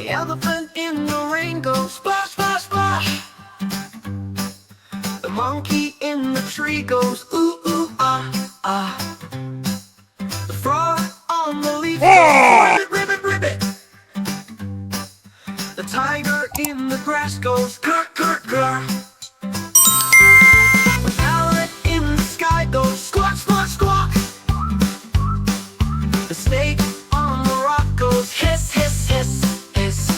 The elephant in the rain goes splash, splash, splash. The monkey in the tree goes ooh, ooh, ah, ah. The frog on the leaf goes ribbit, ribbit, ribbit. The tiger in the grass goes grr, grr, grr. The parrot in the sky goes squawk, squawk, squawk. The snake on the rock goes hiss, hiss, hiss, hiss.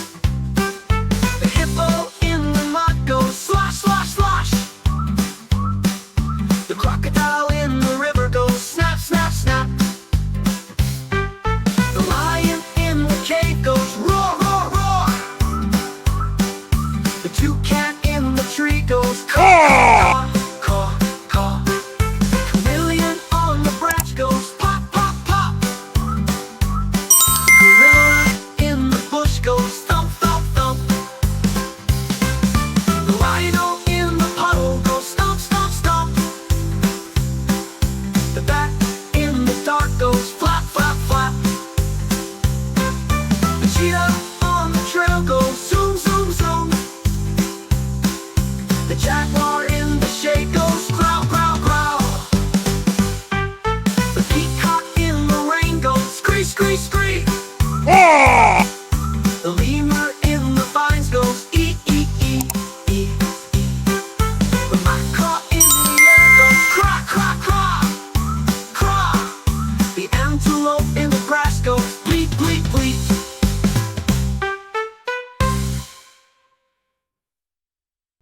The hippo in the mud goes slosh, slosh, slosh. The crocodile in the river goes snap, snap, snap. The lion in the cave goes roar, roar, roar. The toucan in the tree goes caw, caw, caw, caw. Chameleon on the branch goes pop, pop, pop. Gorilla in the bush goes thump, thump, thump. The rhino in the puddle goes stomp, stomp, stomp. The bat in the dark goes flap, flap, flap. The cheetah on the trail goes zoom, zoom, zoom. The jaguar in the shade goes growl, growl, growl. The peacock in the rain goes scree, scree, scree.